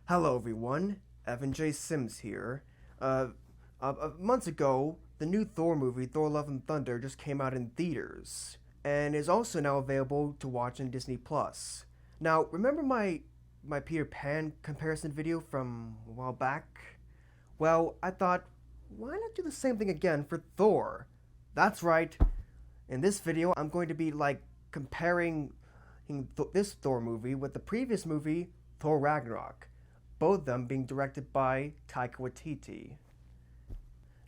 Hello everyone, Evan&AudreyS here. Uh, Months ago, the new Thor movie, Thor Love and Thunder, just came out in theaters, and is also now available to watch on Disney Plus. Now, remember my Peter Pan comparison video from a while back? Well, I thought, why not do the same thing again for Thor? That's right. In this video, I'm going to be comparing this Thor movie with the previous movie, Thor Ragnarok, both of them being directed by Taika Waititi.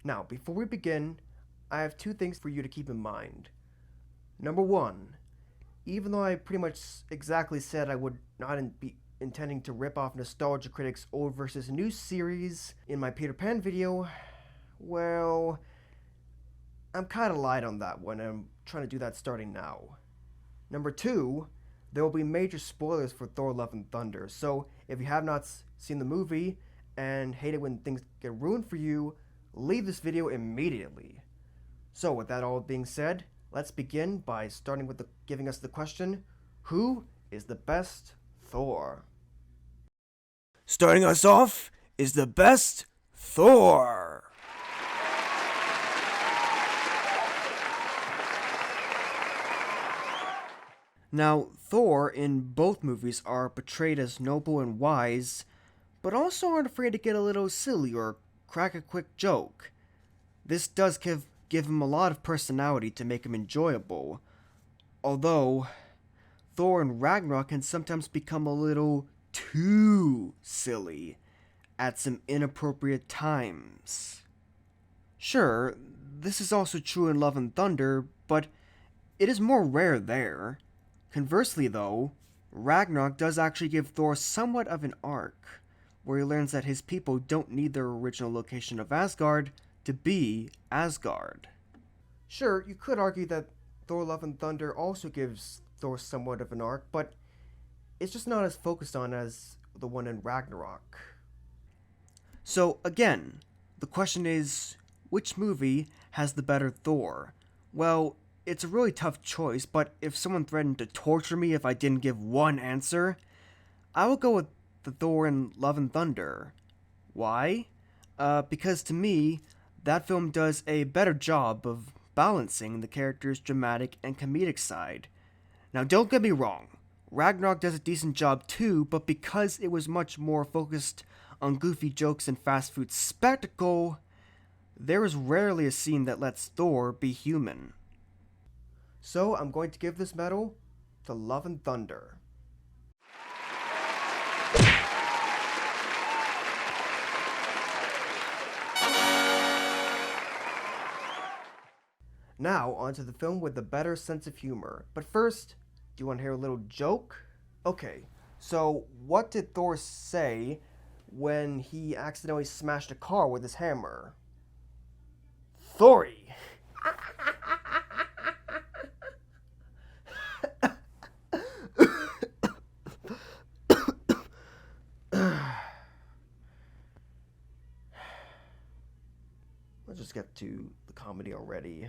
Now, before we begin, I have two things for you to keep in mind. Number one, even though I pretty much exactly said I would not be intending to rip off Nostalgia Critic's old versus new series in my Peter Pan video, well, I'm kinda light on that one, and I'm trying to do that starting now. Number two, there will be major spoilers for Thor Love and Thunder, so if you have not seen the movie and hate it when things get ruined for you, leave this video immediately. So with that all being said, let's begin by starting with giving us the question, who is the best Thor? Starting us off is the best Thor. Now, Thor in both movies are portrayed as noble and wise, but also aren't afraid to get a little silly or crack a quick joke. This does give him a lot of personality to make him enjoyable, although Thor in Ragnarok can sometimes become a little too silly at some inappropriate times. Sure, this is also true in Love and Thunder, but it is more rare there. Conversely, though, Ragnarok does actually give Thor somewhat of an arc, where he learns that his people don't need their original location of Asgard to be Asgard. Sure, you could argue that Thor Love and Thunder also gives Thor somewhat of an arc, but it's just not as focused on as the one in Ragnarok. So, again, the question is, which movie has the better Thor? Well, it's a really tough choice, but if someone threatened to torture me if I didn't give one answer, I would go with the Thor in Love and Thunder. Why? Because to me, that film does a better job of balancing the character's dramatic and comedic side. Now, don't get me wrong, Ragnarok does a decent job too, but because it was much more focused on goofy jokes and fast food spectacle, there is rarely a scene that lets Thor be human. So I'm going to give this medal to Love and Thunder. Now, onto the film with the better sense of humor. But first, do you want to hear a little joke? Okay, so what did Thor say when he accidentally smashed a car with his hammer? Thory! Let's just get to the comedy already.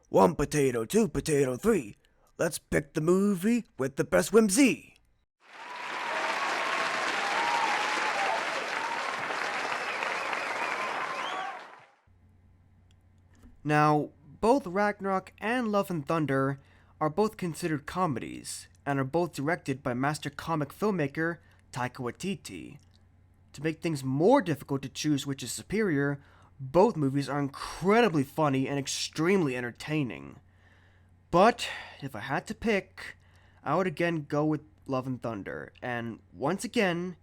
One potato, two potato, three. Let's pick the movie with the best whimsy. Now, both Ragnarok and Love and Thunder are both considered comedies, and are both directed by master comic filmmaker Taika Waititi. To make things more difficult to choose which is superior, both movies are incredibly funny and extremely entertaining. But if I had to pick, I would again go with Love and Thunder, and once again,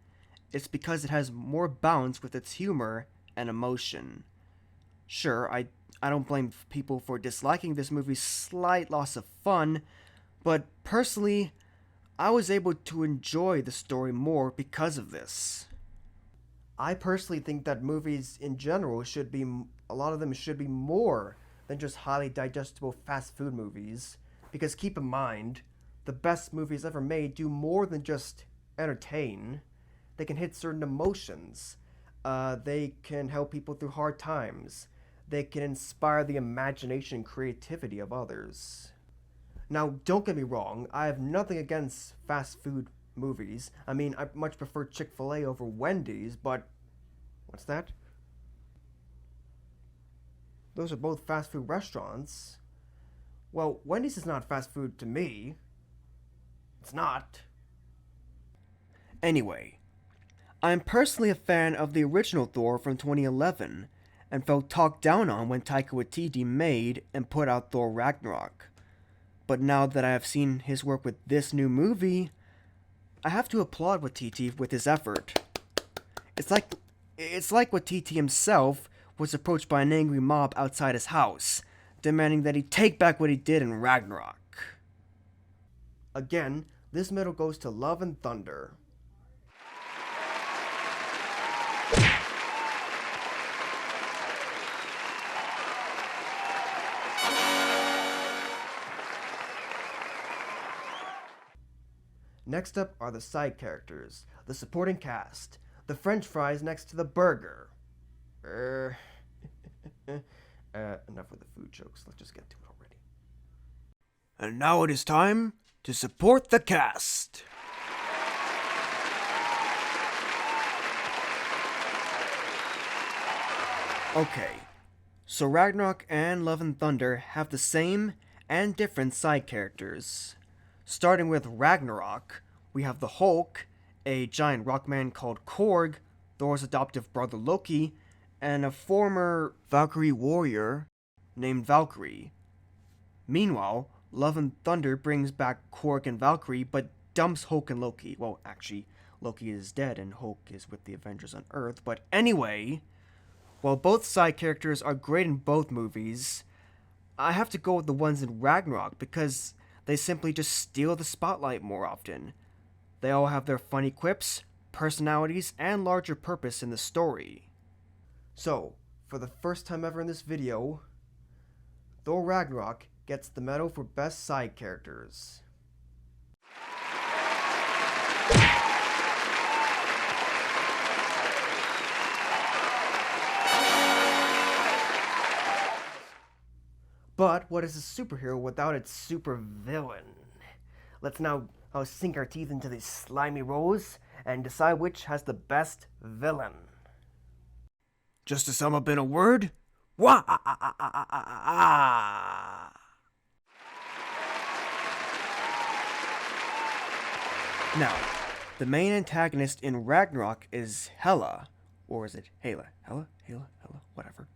it's because it has more balance with its humor and emotion. Sure, I don't blame people for disliking this movie's slight loss of fun, but personally, I was able to enjoy the story more because of this. I personally think that movies in general a lot of them should be more than just highly digestible fast food movies. Because keep in mind, the best movies ever made do more than just entertain. They can hit certain emotions. They can help people through hard times. They can inspire the imagination and creativity of others. Now, don't get me wrong, I have nothing against fast food movies. I mean, I much prefer Chick-fil-A over Wendy's, but... What's that? Those are both fast food restaurants. Well, Wendy's is not fast food to me. It's not. Anyway, I'm personally a fan of the original Thor from 2011, and felt talked down on when Taika Waititi made and put out Thor Ragnarok. But now that I have seen his work with this new movie, I have to applaud Waititi with his effort. It's like Waititi himself was approached by an angry mob outside his house, demanding that he take back what he did in Ragnarok. Again, this medal goes to Love and Thunder. Next up are the side characters, the supporting cast, the French fries next to the burger. Enough with the food jokes, let's just get to it already. And now it is time to support the cast. Okay, so Ragnarok and Love and Thunder have the same and different side characters. Starting with Ragnarok, we have the Hulk, a giant rockman called Korg, Thor's adoptive brother Loki, and a former Valkyrie warrior named Valkyrie. Meanwhile, Love and Thunder brings back Korg and Valkyrie, but dumps Hulk and Loki. Well, actually, Loki is dead and Hulk is with the Avengers on Earth. But anyway, while both side characters are great in both movies, I have to go with the ones in Ragnarok because they simply just steal the spotlight more often. They all have their funny quips, personalities, and larger purpose in the story. So, for the first time ever in this video, Thor Ragnarok gets the medal for best side characters. But what is a superhero without its super villain? Let's now sink our teeth into these slimy rolls and decide which has the best villain. Just to sum up in a word, wah! Now, the main antagonist in Ragnarok is Hela, or is it Hela? Hela, whatever.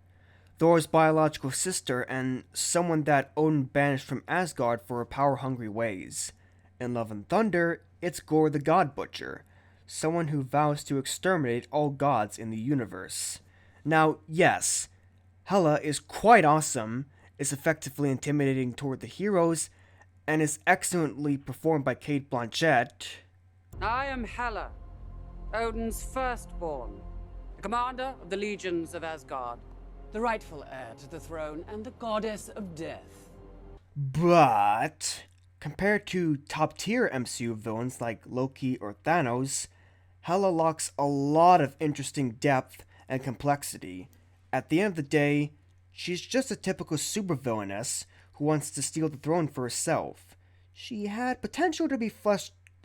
Thor's biological sister and someone that Odin banished from Asgard for her power-hungry ways. In Love and Thunder, it's Gorr the God Butcher, someone who vows to exterminate all gods in the universe. Now, yes, Hela is quite awesome, is effectively intimidating toward the heroes, and is excellently performed by Cate Blanchett. I am Hela, Odin's firstborn, the commander of the legions of Asgard, the rightful heir to the throne and the goddess of death. But compared to top-tier MCU villains like Loki or Thanos, Hela lacks a lot of interesting depth and complexity. At the end of the day, she's just a typical supervillainess who wants to steal the throne for herself. She had potential to be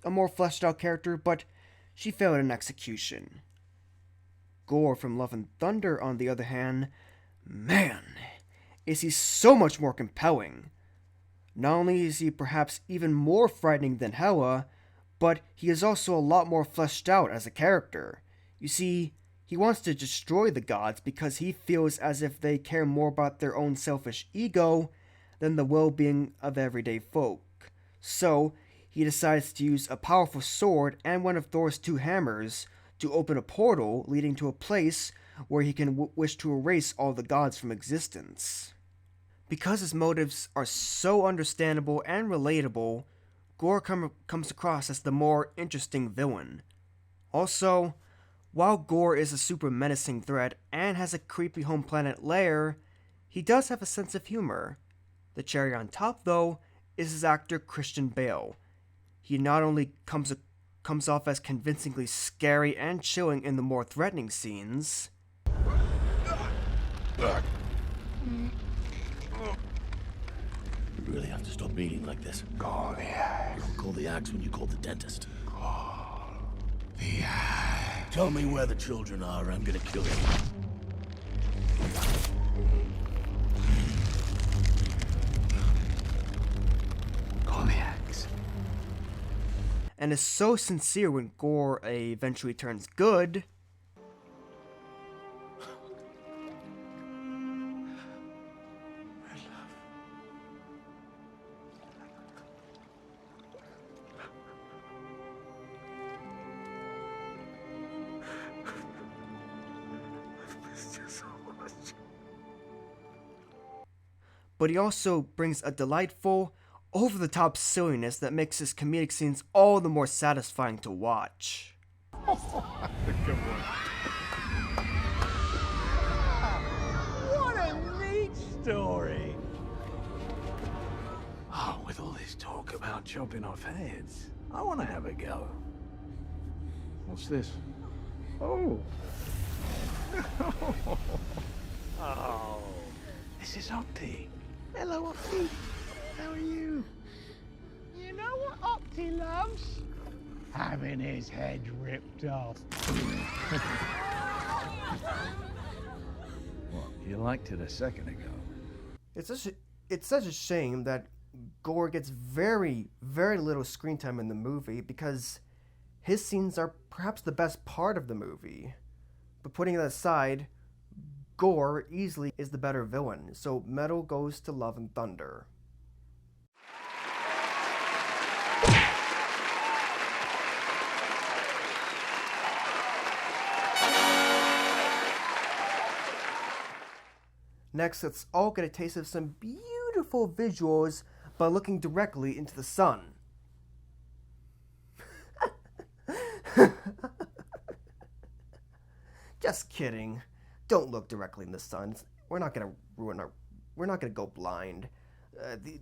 a more fleshed-out character, but she failed in execution. Gorr from Love and Thunder, on the other hand, man, is he so much more compelling. Not only is he perhaps even more frightening than Hela, but he is also a lot more fleshed out as a character. You see, he wants to destroy the gods because he feels as if they care more about their own selfish ego than the well-being of everyday folk. So, he decides to use a powerful sword and one of Thor's two hammers to open a portal leading to a place where he can wish to erase all the gods from existence. Because his motives are so understandable and relatable, Gorr comes across as the more interesting villain. Also, while Gorr is a super menacing threat and has a creepy home planet lair, he does have a sense of humor. The cherry on top, though, is his actor Christian Bale. He not only comes off as convincingly scary and chilling in the more threatening scenes. You really have to stop beating like this. Call the axe. You don't call the axe when you call the dentist. Call Tell me where the children are, I'm gonna kill you. Call the axe. And is so sincere when Gore eventually turns good. But he also brings a delightful, over-the-top silliness that makes his comedic scenes all the more satisfying to watch. What a neat story! Oh, with all this talk about chopping off heads, I want to have a go. What's this? Oh. Oh. This is Opti. Hello, Opti. How are you? You know what Opti loves? Having his head ripped off. What, you liked it a second ago? It's such a shame that Gore gets very, very little screen time in the movie because his scenes are perhaps the best part of the movie. But putting that aside, Gore easily is the better villain, so medal goes to Love and Thunder. Next, let's all get a taste of some beautiful visuals by looking directly into the sun. Just kidding. Don't look directly in the sun. We're not gonna we're not gonna go blind.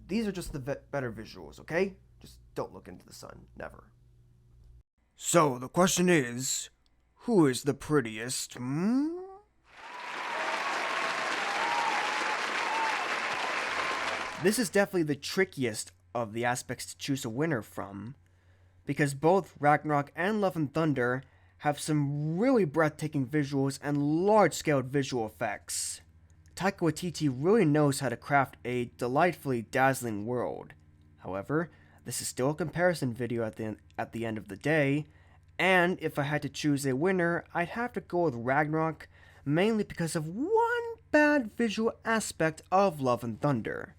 These are just the better visuals, okay? Just don't look into the sun. Never. So the question is, who is the prettiest? This is definitely the trickiest of the aspects to choose a winner from, because both Ragnarok and Love and Thunder have some really breathtaking visuals and large-scale visual effects. Taika Waititi really knows how to craft a delightfully dazzling world. However, this is still a comparison video at the end of the day, and if I had to choose a winner, I'd have to go with Ragnarok, mainly because of one bad visual aspect of Love and Thunder.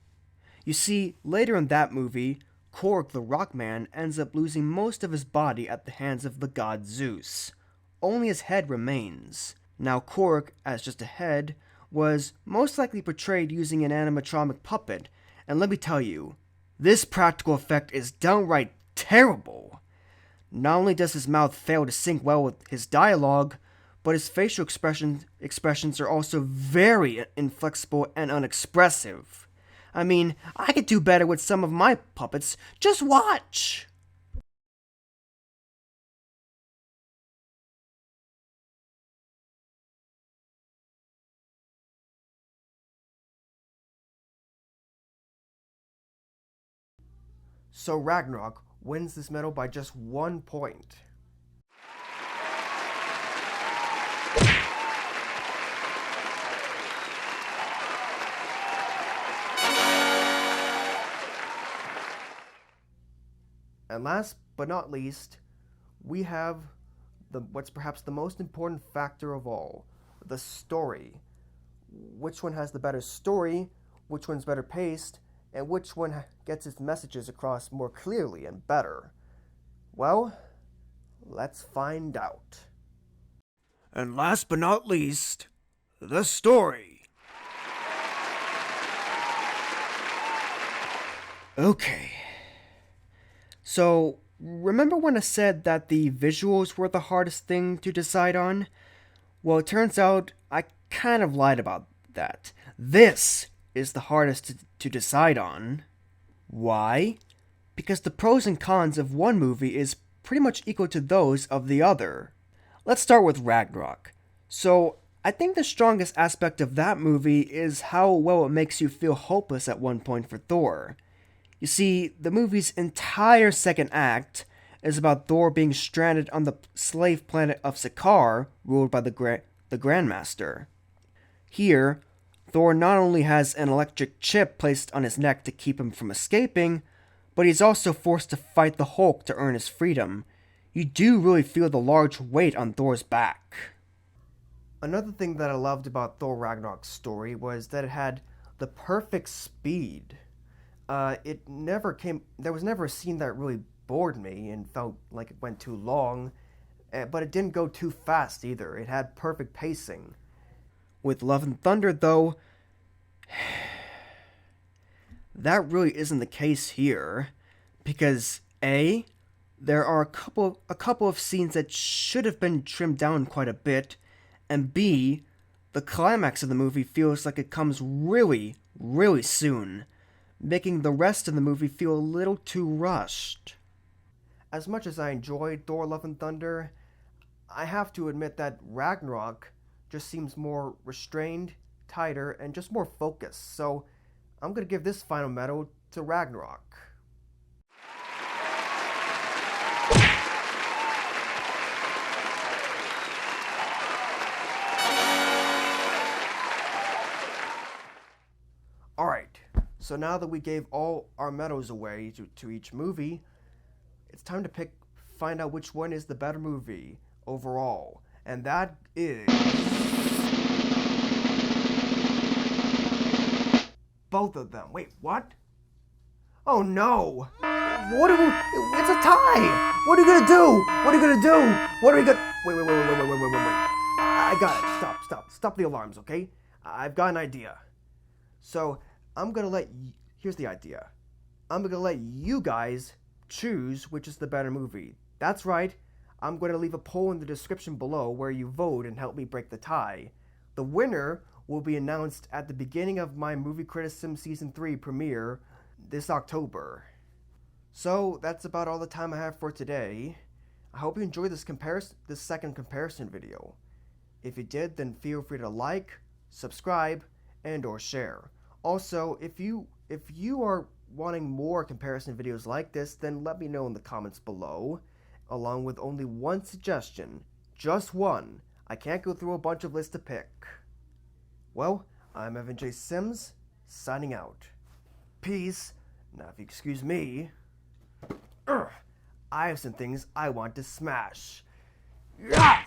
You see, later in that movie, Korg the Rockman ends up losing most of his body at the hands of the god Zeus. Only his head remains. Now Korg, as just a head, was most likely portrayed using an animatronic puppet, and let me tell you, this practical effect is downright terrible. Not only does his mouth fail to sync well with his dialogue, but his facial expressions are also very inflexible and unexpressive. I mean, I could do better with some of my puppets. Just watch! So Ragnarok wins this medal by just 1 point. And last but not least, we have what's perhaps the most important factor of all, the story. Which one has the better story, which one's better paced, and which one gets its messages across more clearly and better? Well, let's find out. And last but not least, the story. Okay. So, remember when I said that the visuals were the hardest thing to decide on? Well, it turns out I kind of lied about that. This is the hardest to decide on. Why? Because the pros and cons of one movie is pretty much equal to those of the other. Let's start with Ragnarok. So, I think the strongest aspect of that movie is how well it makes you feel hopeless at one point for Thor. You see, the movie's entire second act, is about Thor being stranded on the slave planet of Sakaar, ruled by the Grandmaster. Here, Thor not only has an electric chip placed on his neck to keep him from escaping, but he's also forced to fight the Hulk to earn his freedom. You do really feel the large weight on Thor's back. Another thing that I loved about Thor Ragnarok's story was that it had the perfect speed. There was never a scene that really bored me and felt like it went too long, but it didn't go too fast either. It had perfect pacing. With Love and Thunder, though, that really isn't the case here, because A, there are a couple of scenes that should have been trimmed down quite a bit, and B, the climax of the movie feels like it comes really, really soon, making the rest of the movie feel a little too rushed. As much as I enjoyed Thor Love and Thunder, I have to admit that Ragnarok just seems more restrained, tighter, and just more focused, so I'm gonna give this final medal to Ragnarok. Alright, so now that we gave all our medals away to each movie, it's time to find out which one is the better movie overall. And that is both of them. Wait, what? Oh no! It's a tie! What are you gonna do? What are you gonna do? What are you gonna... Wait. I got it. Stop the alarms, okay? I've got an idea. So, here's the idea. I'm gonna let you guys choose which is the better movie. That's right. I'm going to leave a poll in the description below where you vote and help me break the tie. The winner will be announced at the beginning of my Movie Criticism Season 3 premiere this October. So, that's about all the time I have for today. I hope you enjoyed this second comparison video. If you did, then feel free to like, subscribe, and or share. Also, if you are wanting more comparison videos like this, then let me know in the comments below, along with only one suggestion. Just one. I can't go through a bunch of lists to pick. Well, I'm Evan&AudreyS, signing out. Peace. Now, if you excuse me, I have some things I want to smash. Yeah!